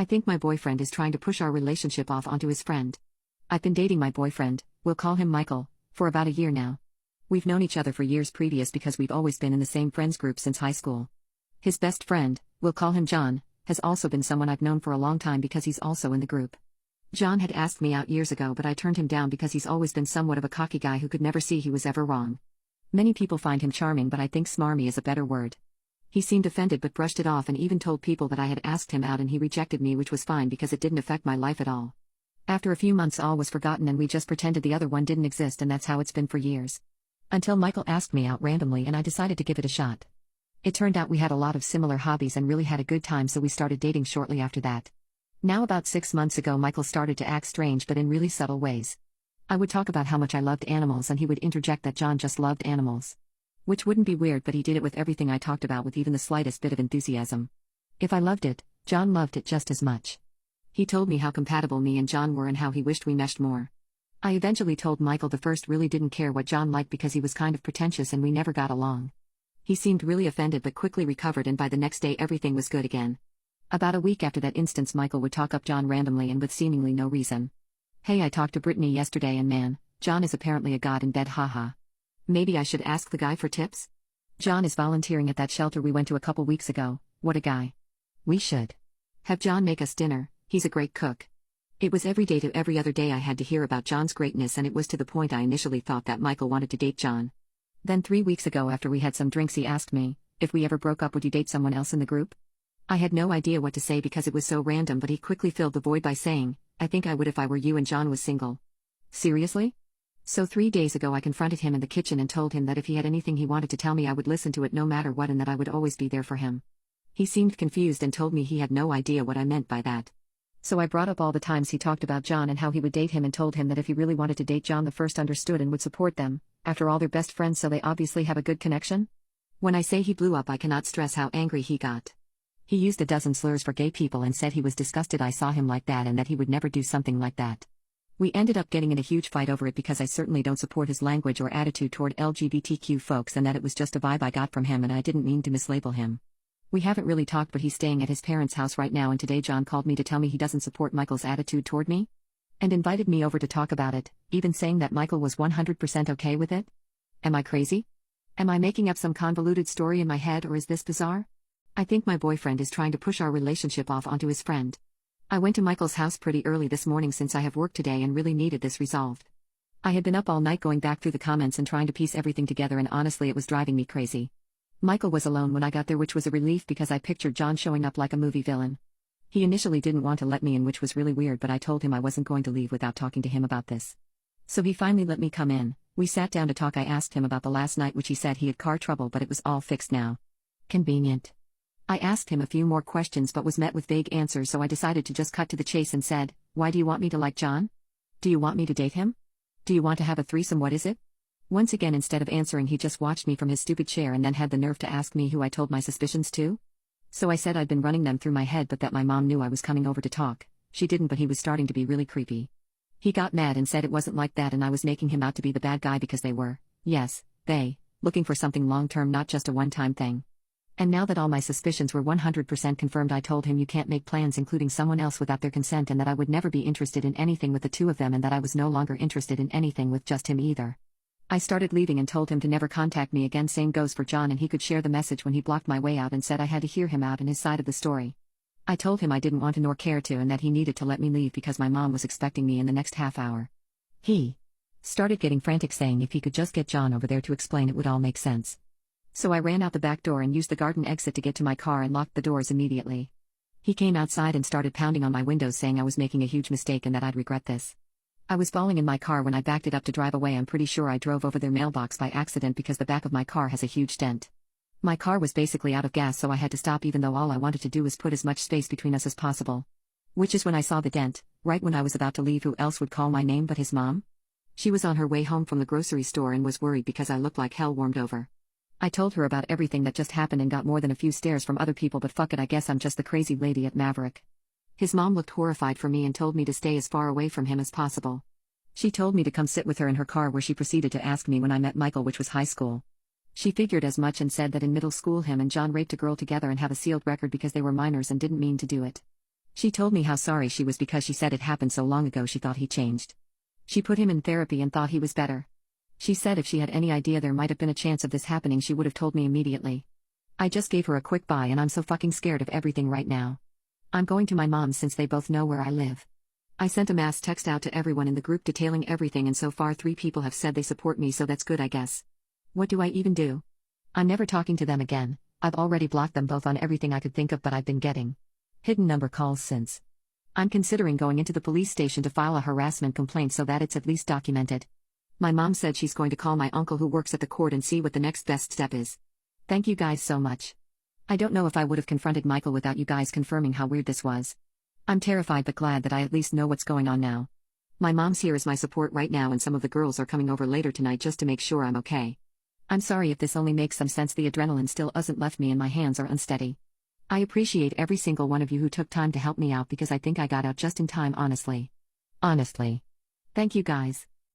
I think my boyfriend is trying to push our relationship off onto his friend. I've been dating my boyfriend, we'll call him Michael, for about a year now. We've known each other for years previous because we've always been in the same friends group since high school. His best friend, we'll call him John, has also been someone I've known for a long time because he's also in the group. John had asked me out years ago, but I turned him down because he's always been somewhat of a cocky guy who could never see he was ever wrong. Many people find him charming, but I think smarmy is a better word. He seemed offended but brushed it off and even told people that I had asked him out and he rejected me, which was fine because it didn't affect my life at all. After a few months all was forgotten and we just pretended the other one didn't exist, and that's how it's been for years. Until Michael asked me out randomly and I decided to give it a shot. It turned out we had a lot of similar hobbies and really had a good time, so we started dating shortly after that. Now about 6 months ago Michael started to act strange, but in really subtle ways. I would talk about how much I loved animals and he would interject that John just loved animals. Which wouldn't be weird, but he did it with everything I talked about with even the slightest bit of enthusiasm. If I loved it, John loved it just as much. He told me how compatible me and John were and how he wished we meshed more. I eventually told Michael the first really didn't care what John liked because he was kind of pretentious and we never got along. He seemed really offended but quickly recovered, and by the next day everything was good again. About a week after that instance, Michael would talk up John randomly and with seemingly no reason. Hey, I talked to Brittany yesterday and man, John is apparently a god in bed, haha. Maybe I should ask the guy for tips? John is volunteering at that shelter we went to a couple weeks ago. What a guy. We should have John make us dinner, he's a great cook. It was every day to every other day I had to hear about John's greatness, and it was to the point I initially thought that Michael wanted to date John. Then 3 weeks ago after we had some drinks he asked me, if we ever broke up would you date someone else in the group? I had no idea what to say because it was so random, but he quickly filled the void by saying, I think I would if I were you and John was single. Seriously? So 3 days ago I confronted him in the kitchen and told him that if he had anything he wanted to tell me I would listen to it no matter what, and that I would always be there for him. He seemed confused and told me he had no idea what I meant by that. So I brought up all the times he talked about John and how he would date him, and told him that if he really wanted to date John, the first understood and would support them. After all, they're best friends, so they obviously have a good connection. When I say he blew up, I cannot stress how angry he got. He used a dozen slurs for gay people and said he was disgusted I saw him like that and that he would never do something like that. We ended up getting in a huge fight over it because I certainly don't support his language or attitude toward LGBTQ folks, and that it was just a vibe I got from him and I didn't mean to mislabel him. We haven't really talked, but he's staying at his parents' house right now, and today John called me to tell me he doesn't support Michael's attitude toward me? And invited me over to talk about it, even saying that Michael was 100% okay with it? Am I crazy? Am I making up some convoluted story in my head, or is this bizarre? I think my boyfriend is trying to push our relationship off onto his friend. I went to Michael's house pretty early this morning since I have work today and really needed this resolved. I had been up all night going back through the comments and trying to piece everything together, and honestly it was driving me crazy. Michael was alone when I got there, which was a relief because I pictured John showing up like a movie villain. He initially didn't want to let me in, which was really weird, but I told him I wasn't going to leave without talking to him about this. So he finally let me come in. We sat down to talk. I asked him about the last night, which he said he had car trouble, but it was all fixed now. Convenient. I asked him a few more questions but was met with vague answers, so I decided to just cut to the chase and said, why do you want me to like John? Do you want me to date him? Do you want to have a threesome? What is it? Once again, instead of answering, he just watched me from his stupid chair and then had the nerve to ask me who I told my suspicions to. So I said I'd been running them through my head, but that my mom knew I was coming over to talk. She didn't, but he was starting to be really creepy. He got mad and said it wasn't like that and I was making him out to be the bad guy because they were, yes, they, looking for something long-term, not just a one-time thing. And now that all my suspicions were 100% confirmed, I told him you can't make plans including someone else without their consent, and that I would never be interested in anything with the two of them, and that I was no longer interested in anything with just him either. I started leaving and told him to never contact me again. Same goes for John, and he could share the message when he blocked my way out and said I had to hear him out and his side of the story. I told him I didn't want to nor care to, and that he needed to let me leave because my mom was expecting me in the next half hour. He started getting frantic, saying if he could just get John over there to explain, it would all make sense. So I ran out the back door and used the garden exit to get to my car and locked the doors immediately. He came outside and started pounding on my windows saying I was making a huge mistake and that I'd regret this. I was falling in my car when I backed it up to drive away. I'm pretty sure I drove over their mailbox by accident because the back of my car has a huge dent. My car was basically out of gas, so I had to stop even though all I wanted to do was put as much space between us as possible. Which is when I saw the dent, right when I was about to leave. Who else would call my name but his mom? She was on her way home from the grocery store and was worried because I looked like hell warmed over. I told her about everything that just happened and got more than a few stares from other people, but fuck it, I guess I'm just the crazy lady at Maverick. His mom looked horrified for me and told me to stay as far away from him as possible. She told me to come sit with her in her car, where she proceeded to ask me when I met Michael, which was high school. She figured as much and said that in middle school him and John raped a girl together and have a sealed record because they were minors and didn't mean to do it. She told me how sorry she was because she said it happened so long ago she thought he changed. She put him in therapy and thought he was better. She said if she had any idea there might have been a chance of this happening she would have told me immediately. I just gave her a quick bye and I'm so fucking scared of everything right now. I'm going to my mom's since they both know where I live. I sent a mass text out to everyone in the group detailing everything and so far 3 people have said they support me so that's good I guess. What do I even do? I'm never talking to them again. I've already blocked them both on everything I could think of but I've been getting hidden number calls since. I'm considering going into the police station to file a harassment complaint so that it's at least documented. My mom said she's going to call my uncle who works at the court and see what the next best step is. Thank you guys so much. I don't know if I would have confronted Michael without you guys confirming how weird this was. I'm terrified but glad that I at least know what's going on now. My mom's here as my support right now and some of the girls are coming over later tonight just to make sure I'm okay. I'm sorry if this only makes some sense, the adrenaline still hasn't left me and my hands are unsteady. I appreciate every single one of you who took time to help me out because I think I got out just in time honestly. Honestly. Thank you guys.